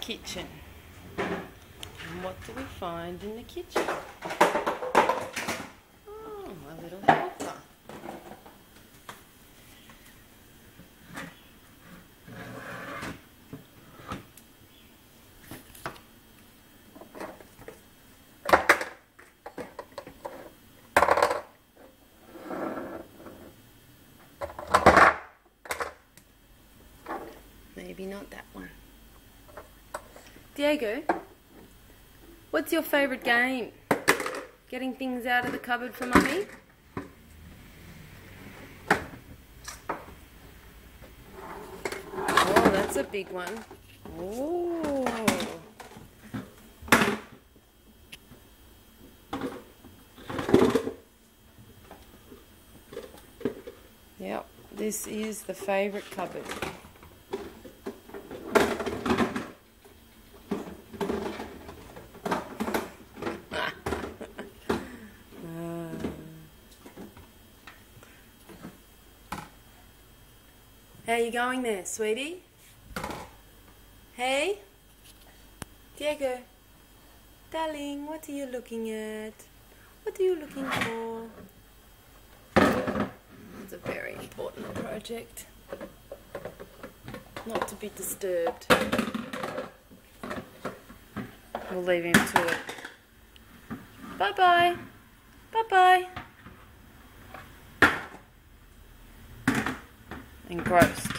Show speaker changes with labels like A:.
A: kitchen. And what do we find in the kitchen? Oh, a little helper. Maybe not that one. Diego, what's your favourite game? Getting things out of the cupboard for Mummy? Oh, that's a big one. Oh. Yep, this is the favourite cupboard. How are you going there, sweetie? Hey? Diego? Darling, what are you looking at? What are you looking for? It's a very important project. Not to be disturbed. We'll leave him to it. Bye-bye. Bye-bye. Engrossed.